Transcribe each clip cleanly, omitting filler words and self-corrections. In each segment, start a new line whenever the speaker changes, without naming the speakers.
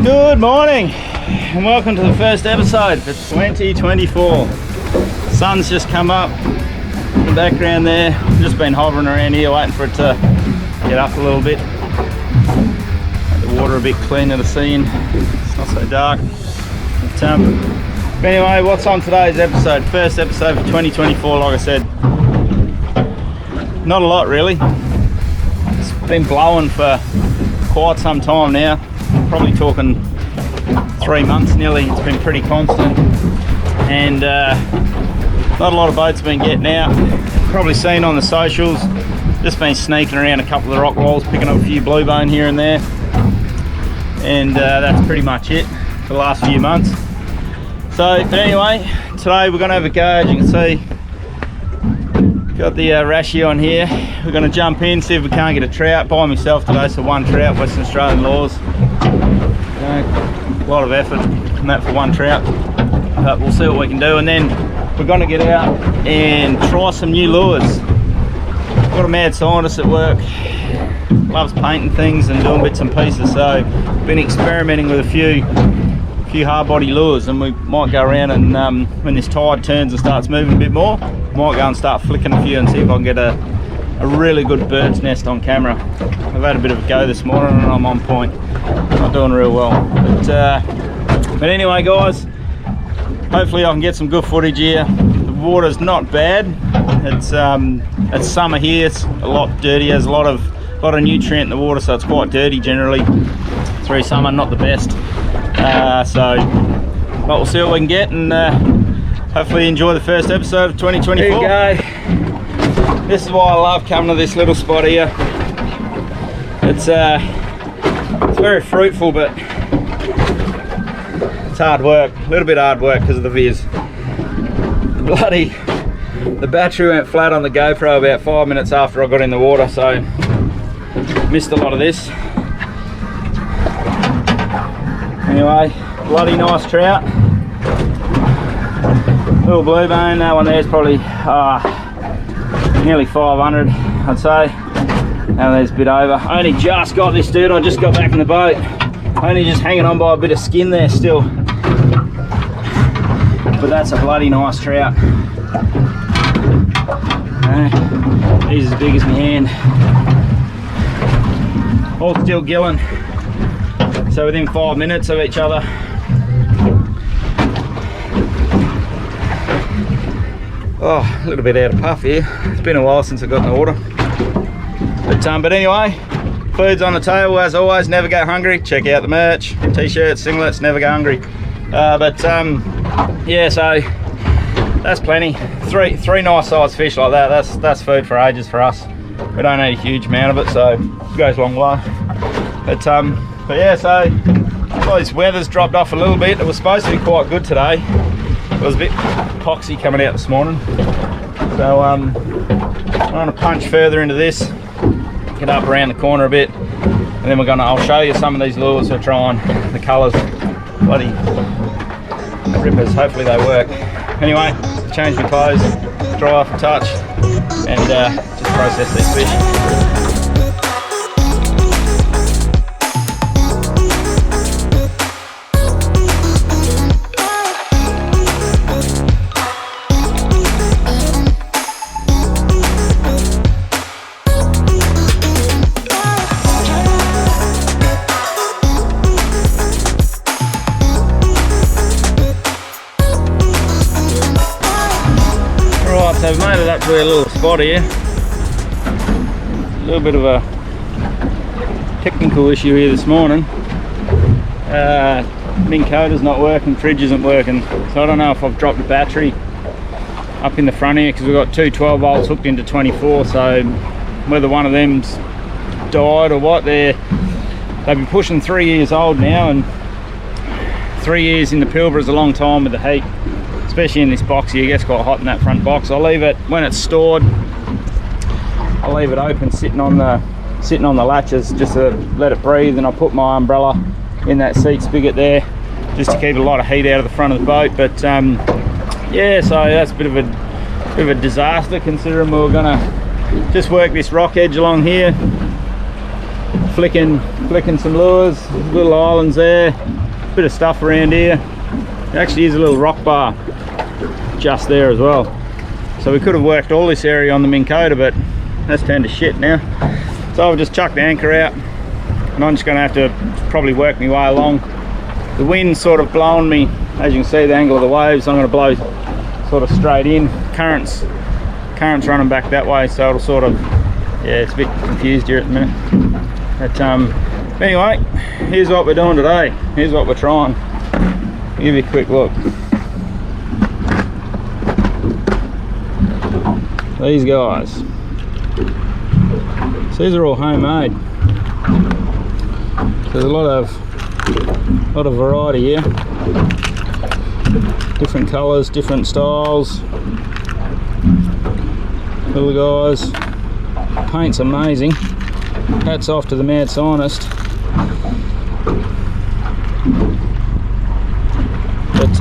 Good morning and welcome to the first episode for 2024. Sun's just come up in the background there. I've just been hovering around here waiting for it to get up a little bit. Make the water a bit cleaner to see in. It's not so dark. But anyway, what's on today's episode? First episode for 2024, like I said. Not a lot really. It's been blowing for quite some time now. Probably talking 3 months nearly. It's been pretty constant, and not a lot of boats have been getting out. Probably seen on the socials, just been sneaking around a couple of the rock walls, picking up a few blue bone here and there, and that's pretty much it for the last few months. So but anyway, today we're going to have a go. As you can see, got the Rashi on here. We're going to jump in, see if we can't get a trout by myself today. So one trout, Western Australian laws. A lot of effort on that for one trout, but we'll see what we can do. And then we're going to get out and try some new lures. Got a mad scientist at work, loves painting things and doing bits and pieces, so been experimenting with a few hard body lures, and we might go around and when this tide turns and starts moving a bit more, might go and start flicking a few and see if I can get a really good bird's nest on camera. I've had a bit of a go this morning and I'm on point. Not doing real well, but anyway guys, hopefully I can get some good footage here. The water's not bad. It's summer here. It's a lot dirty. There's a lot of nutrient in the water, so it's quite dirty generally through summer. Not the best. But we'll see what we can get, and hopefully enjoy the first episode of 2024. Here you go. This is why I love coming to this little spot here. It's very fruitful, but it's hard work. A little bit hard work because of the viz. The battery went flat on the GoPro about 5 minutes after I got in the water, so missed a lot of this. Anyway, bloody nice trout. Little blue bone. That one there's probably nearly 500, I'd say. Now there's a bit over. I only just got this, dude. I just got back in the boat. Only just hanging on by a bit of skin there still. But that's a bloody nice trout. He's as big as my hand. All still gilling. So within 5 minutes of each other. Oh, a little bit out of puff here. It's been a while since I got in the water. But anyway, food's on the table as always. Never go hungry. Check out the merch, t-shirts, singlets. Never go hungry. Yeah, so that's plenty. Three nice sized fish like that. That's food for ages for us. We don't eat a huge amount of it, so it goes a long way. But yeah, so well, this weather's dropped off a little bit. It was supposed to be quite good today. It was a bit poxy coming out this morning. So I'm going to punch further into this, get up around the corner a bit, and then I'll show you some of these lures for trying the colours. Bloody rippers, hopefully they work. Anyway, change my clothes, dry off a touch, and just process these fish. So we've made it up to a little spot here. A little bit of a technical issue here this morning. Mink coder's not working, fridge isn't working, so I don't know if I've dropped the battery up in the front here, because we've got two 12 volts hooked into 24, so whether one of them's died or what, they've been pushing 3 years old now, and 3 years in the Pilbara is a long time with the heat. Especially in this box here, it gets quite hot in that front box. I'll leave it, when it's stored, I'll leave it open sitting on the latches just to let it breathe, and I'll put my umbrella in that seat spigot there just to keep a lot of heat out of the front of the boat. But yeah, so that's a bit of a disaster, considering we were gonna just work this rock edge along here, flicking some lures, little islands there, bit of stuff around here. There actually is a little rock bar just there as well. So we could have worked all this area on the Minn Kota, but that's turned to shit now. So I've just chucked the anchor out, and I'm just going to have to probably work my way along. The wind's sort of blowing me, as you can see, the angle of the waves. I'm going to blow sort of straight in. Current's running back that way, so it'll sort of, yeah, it's a bit confused here at the minute. But anyway, here's what we're doing today. Here's what we're trying. I'll give you a quick look. These guys. So these are all homemade. So there's a lot of variety here. Different colours, different styles. Little guys. Paint's amazing. Hats off to the mad scientist. But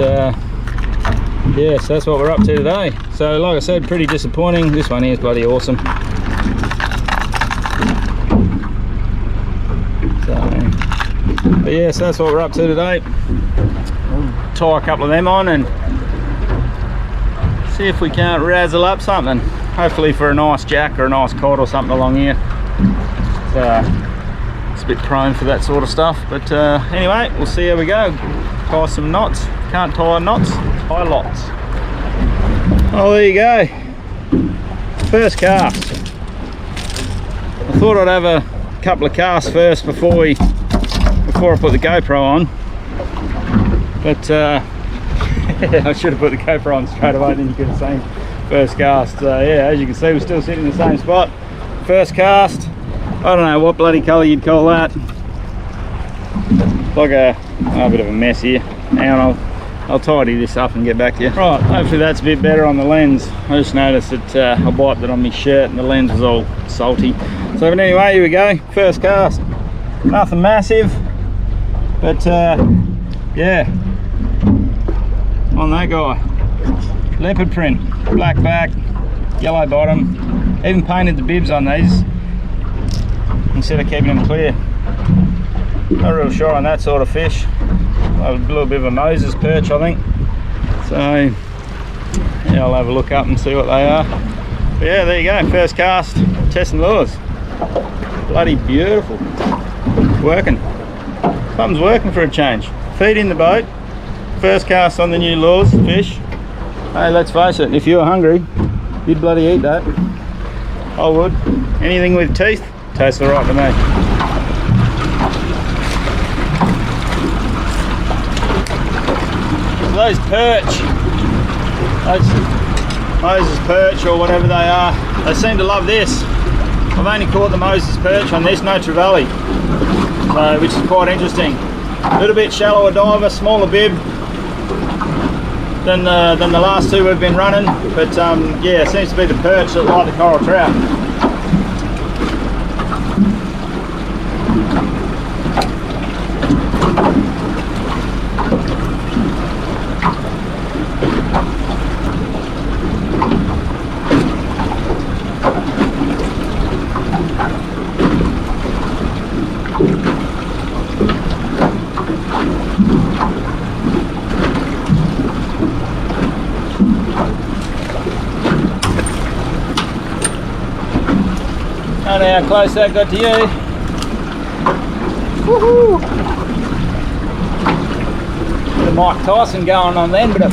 yeah, so that's what we're up to today. So like I said, pretty disappointing. This one here is bloody awesome. But yeah, so that's what we're up to today. We'll tie a couple of them on and see if we can't razzle up something. Hopefully for a nice jack or a nice cod or something along here. It's a bit prone for that sort of stuff. But anyway, we'll see how we go. Tie some knots. Can't tie knots, tie lots. Oh, there you go. First cast. I thought I'd have a couple of casts first before I put the GoPro on. But I should have put the GoPro on straight away, then you could have seen first cast. Yeah, as you can see, we're still sitting in the same spot. First cast. I don't know what bloody colour you'd call that. Like a bit of a mess here. Now I'll tidy this up and get back to you. Right, hopefully that's a bit better on the lens. I just noticed that I wiped it on my shirt and the lens was all salty. So but anyway, here we go. First cast. Nothing massive, but yeah, on that guy. Leopard print, black back, yellow bottom. Even painted the bibs on these instead of keeping them clear. Not real sure on that sort of fish. A little bit of a Moses perch, I think. So yeah, I'll have a look up and see what they are. But yeah, there you go, first cast, testing lures. Bloody beautiful. Working. Something's working for a change. Feed in the boat, first cast on the new lures, fish. Hey, let's face it, if you were hungry, you'd bloody eat that. I would. Anything with teeth tastes alright to me. Those perch, Moses perch or whatever they are, they seem to love this. I've only caught the Moses perch on this, no trevally, so, which is quite interesting. A little bit shallower diver, smaller bib than the last two we've been running, but yeah, it seems to be the perch that like the coral trout. I don't know how close that got to you. Woohoo! Bit of Mike Tyson going on then, but a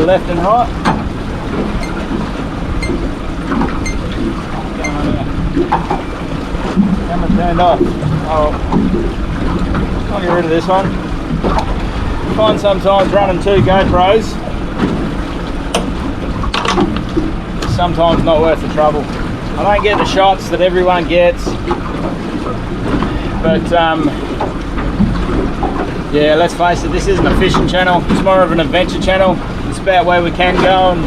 left and right. Camera turned off. Oh, I'll get rid of this one. I find sometimes running two GoPros, it's sometimes not worth the trouble. I don't get the shots that everyone gets, but yeah, let's face it, this isn't a fishing channel, it's more of an adventure channel. It's about where we can go and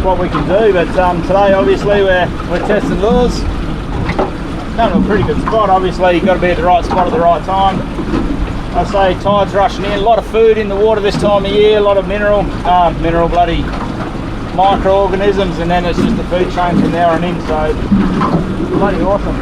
what we can do, but today obviously we're testing lures. Come to a pretty good spot. Obviously you've got to be at the right spot at the right time. I say tide's rushing in, a lot of food in the water this time of year, a lot of mineral bloody microorganisms, and then it's just a food chain from there on in, so bloody awesome.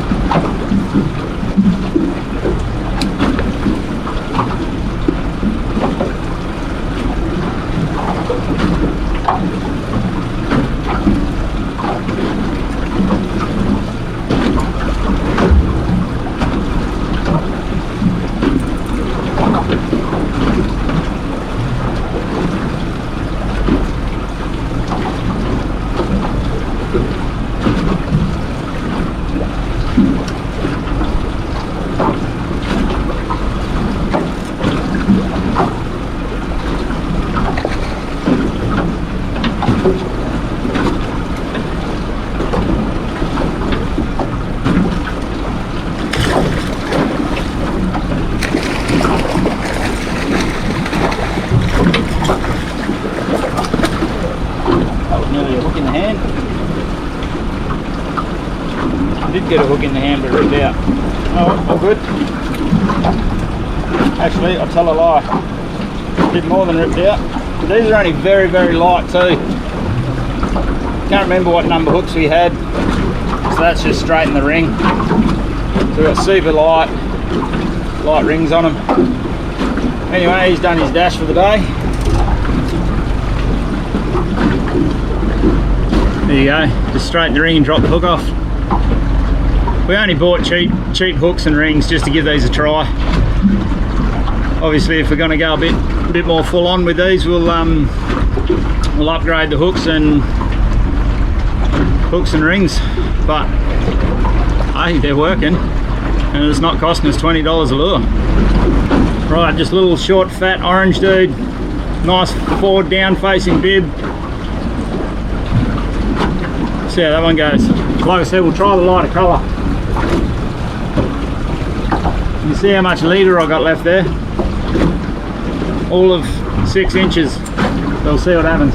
Get a hook in the hand but ripped out. Oh, all good. Actually, I'll tell a lie. A bit more than ripped out. But these are only very, very light too. Can't remember what number hooks we had. So that's just straight in the ring. So we've got super light rings on them. Anyway, he's done his dash for the day. There you go. Just straighten the ring and drop the hook off. We only bought cheap hooks and rings just to give these a try. Obviously, if we're going to go a bit more full on with these, we'll upgrade the hooks and rings. But hey, they're working, and it's not costing us $20 a lure. Right, just a little short, fat orange dude. Nice forward down-facing bib. See how that one goes. Like I said, we'll try the lighter colour. You see how much leader I got left there? All of 6 inches. So we'll see what happens.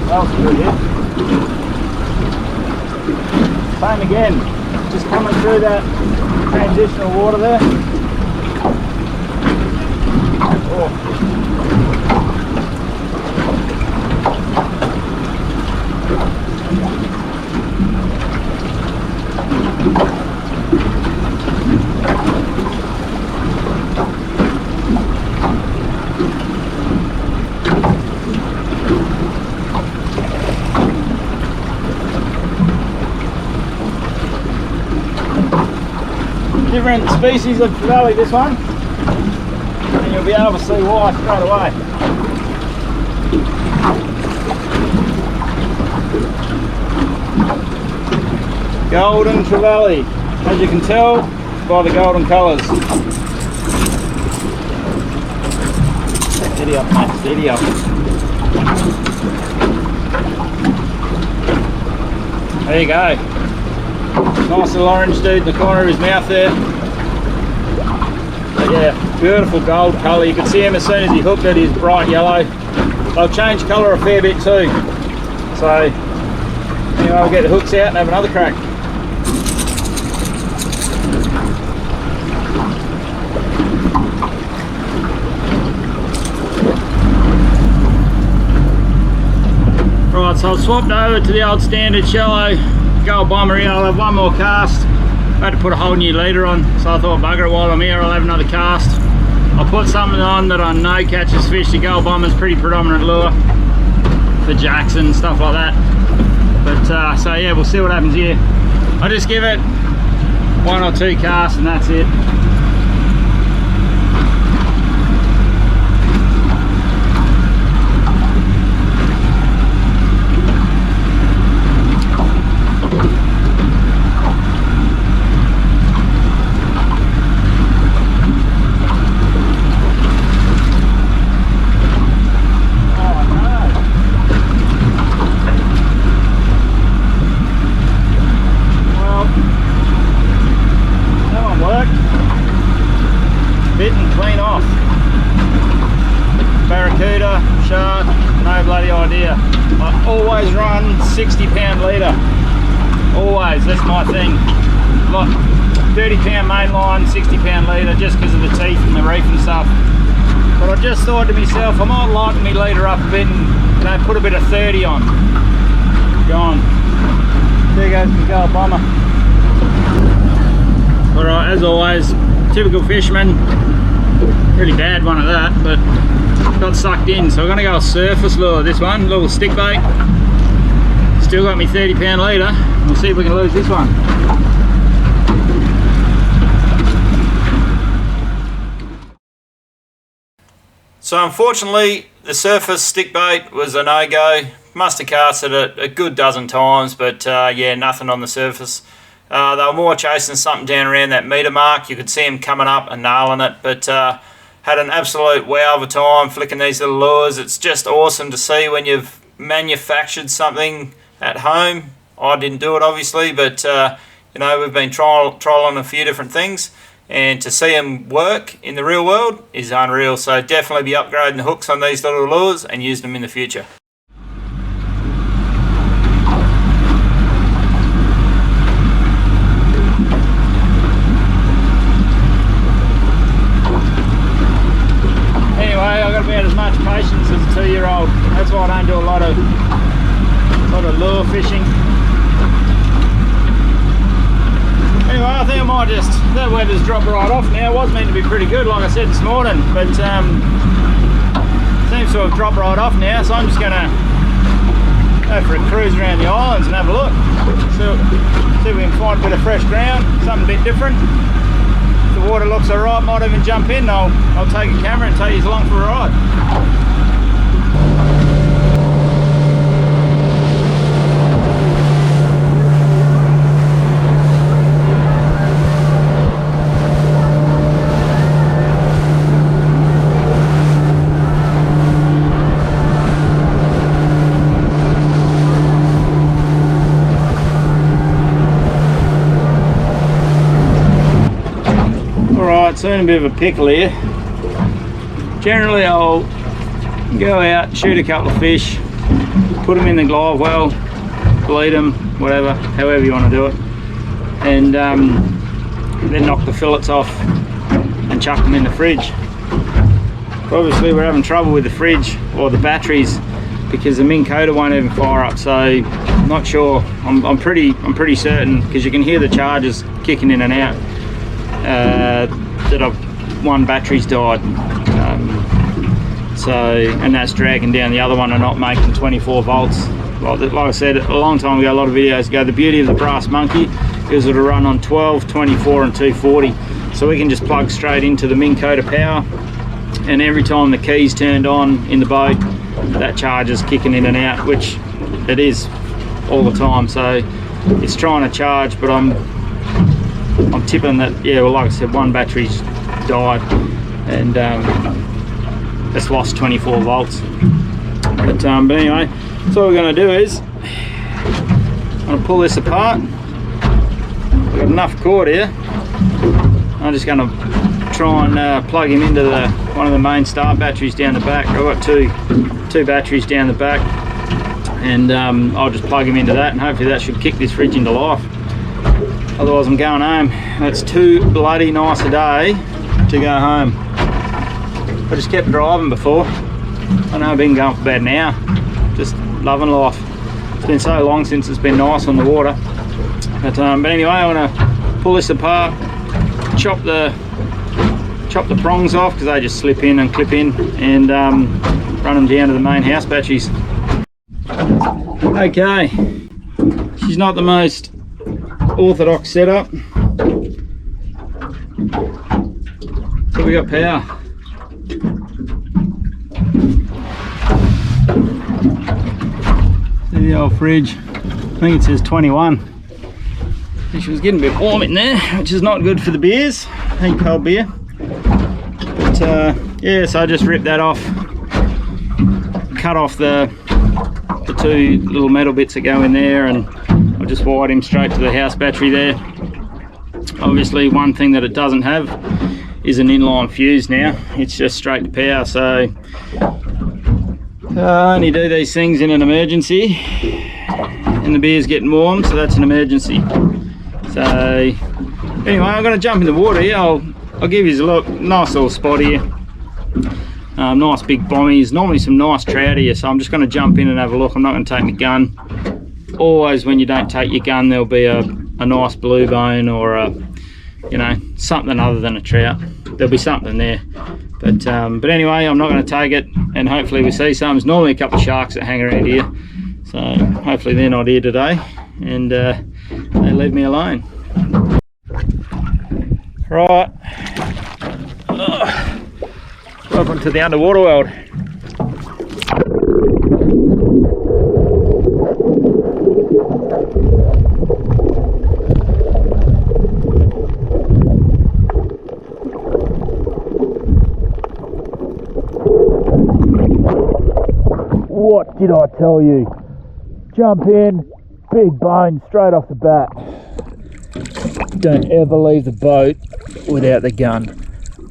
That was good hit. Same again. Just coming through that transitional water there. Oh. Different species of trevally, this one, and you'll be able to see why straight away. Golden trevally, as you can tell by the golden colours. Steady up, mate, steady up. There you go. Nice little orange dude in the corner of his mouth there. But yeah, beautiful gold colour. You can see him as soon as he hooked it, he's bright yellow. They'll change colour a fair bit too. So anyway, we'll get the hooks out and have another crack. Right, so I've swapped over to the old standard shallow gold bomber here. I'll have one more cast. I had to put a whole new leader on, so I thought bugger it, while I'm here I'll have another cast. I'll put something on that I know catches fish. The gold bomber's pretty predominant lure for jacks and stuff like that. But so yeah, we'll see what happens here. I'll just give it 1 or 2 casts and that's it. Well, that one worked. 60 pound leader. Always, that's my thing. Like 30 pound main line, 60 pound leader, just because of the teeth and the reef and stuff. But I just thought to myself, I might lighten my leader up a bit and put a bit of 30 on. Go on. There goes the gold bomber. Alright, as always, typical fisherman. Really bad one at that, but got sucked in. So I'm going to go a surface lure, this one, little stick bait. Still got me 30 pound leader. We'll see if we can lose this one. So unfortunately, the surface stick bait was a no-go. Must have cast it a good dozen times, but yeah, nothing on the surface. They were more chasing something down around that metre mark. You could see them coming up and nailing it, but had an absolute wow of a time flicking these little lures. It's just awesome to see when you've manufactured something at home. I didn't do it obviously, but you know, we've been trialing a few different things, and to see them work in the real world is unreal. So definitely be upgrading the hooks on these little lures and using them in the future. Anyway, I've got about as much patience as a 2-year-old. That's why I don't do a lot of lure fishing. Anyway, I think I might just, that weather's dropped right off now. It was meant to be pretty good, like I said this morning, but seems to have dropped right off now, so I'm just going to go for a cruise around the islands and have a look. So, see if we can find a bit of fresh ground, something a bit different. If the water looks alright, might even jump in. I'll take a camera and take you along for a ride. It's in a bit of a pickle here. Generally I'll go out, shoot a couple of fish, put them in the live well, bleed them, whatever, however you want to do it, and then knock the fillets off and chuck them in the fridge. But obviously we're having trouble with the fridge or the batteries because the Minn Kota won't even fire up, so I'm not sure. I'm pretty certain, because you can hear the chargers kicking in and out, that one battery's died, and that's dragging down the other one and not making 24 volts. Like I said a long time ago, a lot of videos ago, the beauty of the Brass Monkey is it'll run on 12, 24 and 240, so we can just plug straight into the Minn Kota power, and every time the key's turned on in the boat, that charger's kicking in and out, which it is all the time. So it's trying to charge, but I'm tipping that, yeah, well, like I said, one battery's died and it's lost 24 volts. But anyway, so what we're going to do is I'm going to pull this apart. We've got enough cord here. I'm just going to try and plug him into one of the main start batteries down the back. I've got two batteries down the back, and I'll just plug him into that, and hopefully that should kick this fridge into life. Otherwise I'm going home. That's too bloody nice a day to go home. I just kept driving before. I know I've been going for about an hour, just loving life. It's been so long since it's been nice on the water. But anyway, I'm going to pull this apart, chop the prongs off because they just slip in and clip in, and run them down to the main house batteries. Okay, she's not the most orthodox setup, so we got power. See the old fridge, I think it says 21. She was getting a bit warm in there, which is not good for the beers. I hate cold beer. But yeah, so I just ripped that off, cut off the two little metal bits that go in there, and I just wired him straight to the house battery there. Obviously one thing that it doesn't have is an inline fuse now, it's just straight to power, so I only do these things in an emergency. and the beer's getting warm, so that's an emergency. So anyway, I'm going to jump in the water here. I'll give you a look. Nice little spot here. Nice big bommies, normally some nice trout here, so I'm just going to jump in and have a look. I'm not going to take my gun. Always when you don't take your gun, there'll be a nice blue bone or a, you know, something other than a trout. There'll be something there, but anyway, I'm not going to take it, and hopefully we see some. There's normally a couple of sharks that hang around here, so hopefully they're not here today, and they leave me alone. Right, welcome to the underwater world. What did I tell you? Jump in, big bone straight off the bat. Don't ever leave the boat without the gun.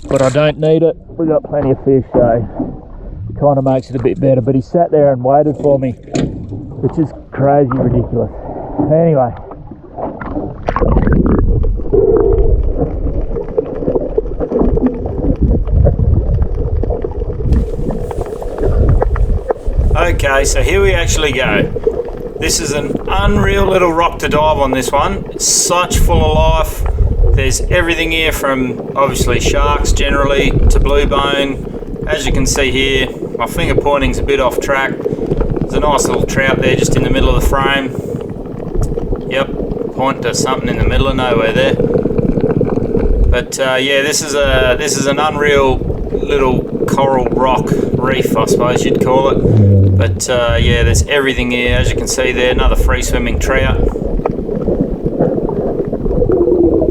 But I don't need it. We got plenty of fish, so it kind of makes it a bit better. But he sat there and waited for me, which is crazy ridiculous. Anyway. Okay, so here we actually go. This is an unreal little rock to dive on, this one. It's such full of life. There's everything here from obviously sharks generally to blue bone. As you can see here, my finger pointing's a bit off track. There's a nice little trout there just in the middle of the frame. Yep, point to something in the middle of nowhere there. But yeah, this is an unreal little coral rock reef, I suppose you'd call it. But yeah, there's everything here. As you can see there, another free swimming trout.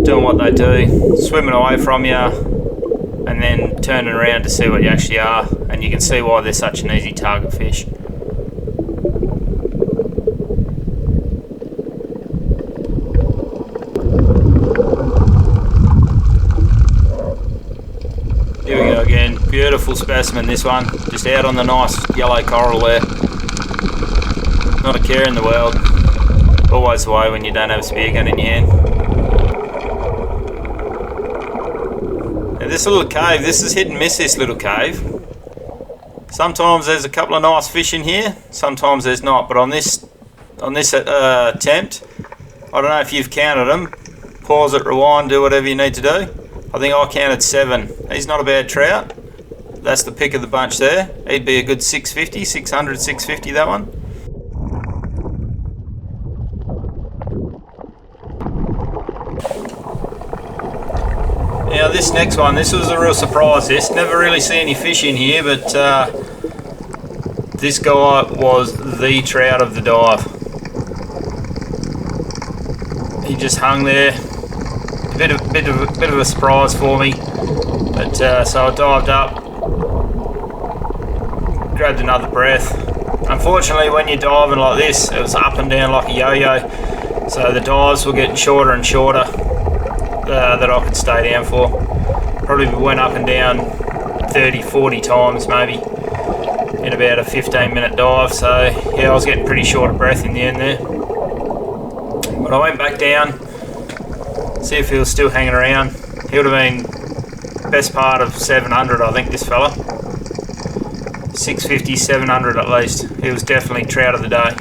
Doing what they do, swimming away from you and then turning around to see what you actually are. And you can see why they're such an easy target fish. Here we go again, beautiful specimen this one, just out on the nice yellow coral there. Not a care in the world, always the way when you don't have a spear gun in your hand. Now this little cave, this is hit and miss, this little cave. Sometimes there's a couple of nice fish in here, sometimes there's not, but on this attempt, I don't know if you've counted them, pause it, rewind, do whatever you need to do. I think I counted 7. He's not a bad trout. That's the pick of the bunch there. He'd be a good 650, 600, 650, that one. Now this next one, this was a real surprise. This never really see any fish in here, but this guy was the trout of the dive. He just hung there. Bit of a surprise for me, but so I dived up, grabbed another breath. Unfortunately, when you're diving like this, it was up and down like a yo-yo, so the dives were getting shorter and shorter that I could stay down for. Probably went up and down 30-40 times maybe in about a 15-minute dive, so yeah, I was getting pretty short of breath in the end there. But I went back down, see if he was still hanging around. He would have been best part of 700, I think, this fella. 650, 700 at least. He was definitely trout of the day.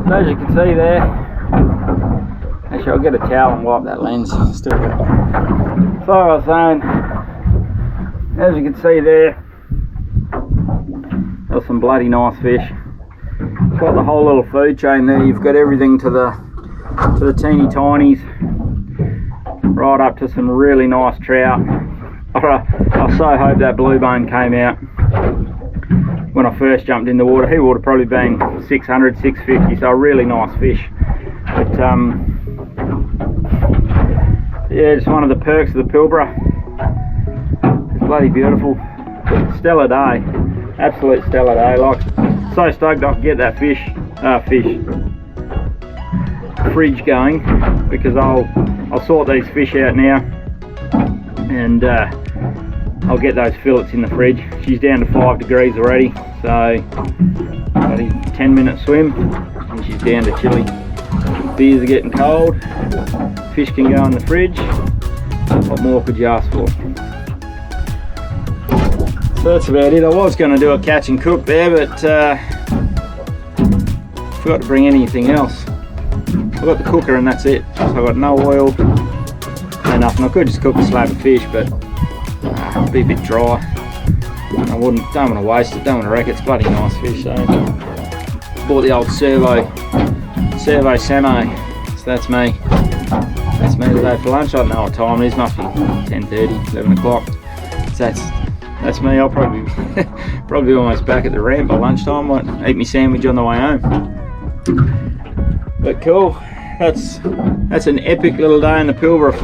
So as you can see there, actually I'll get a towel and wipe that lens. Still got. So I was saying, as you can see there, there's some bloody nice fish. Got the whole little food chain there. You've got everything to the teeny tinies, right up to some really nice trout. I so hope that blue bone came out when I first jumped in the water. He would have probably been 600, 650, so a really nice fish. But yeah, just one of the perks of the Pilbara. It's bloody beautiful. Stellar day, absolute stellar day. Like, so stoked I could get that fridge going, because I'll sort these fish out now and I'll get those fillets in the fridge. She's down to 5 degrees already, so bloody 10-minute swim and she's down to chilly. Beers are getting cold, fish can go in the fridge. What more could you ask for? So that's about it. I was going to do a catch and cook there, but forgot to bring anything else. I've got the cooker and that's it. So I've got no oil, no nothing. I could just cook a slab of fish, but it'd be a bit dry. I don't want to waste it, don't want to wreck it. It's bloody nice fish. So bought the old servo semi. So that's me. That's me today for lunch. I don't know what time it is. Must be 10:30, 11 o'clock. So that's me. I'll probably probably almost back at the ramp by lunchtime. Might eat my sandwich on the way home. But cool. That's an epic little day in the Pilbara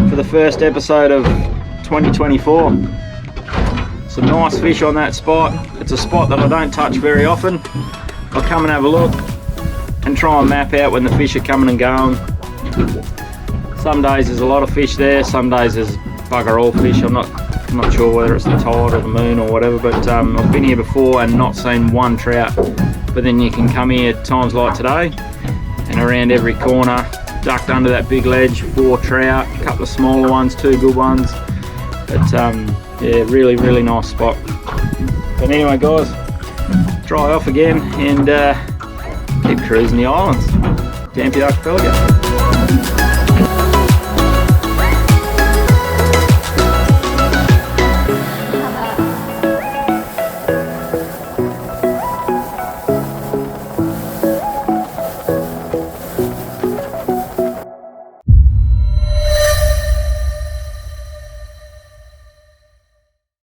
for the first episode of 2024. Some nice fish on that spot. It's a spot that I don't touch very often. I'll come and have a look and try and map out when the fish are coming and going. Some days there's a lot of fish there, some days there's bugger all fish. I'm not sure whether it's the tide or the moon or whatever, but I've been here before and not seen one trout. But then you can come here times like today and around every corner, ducked under that big ledge, 4 trout, a couple of smaller ones, 2 good ones. But yeah, really nice spot. But anyway guys, dry off again and keep cruising the islands. Dampier Archipelago.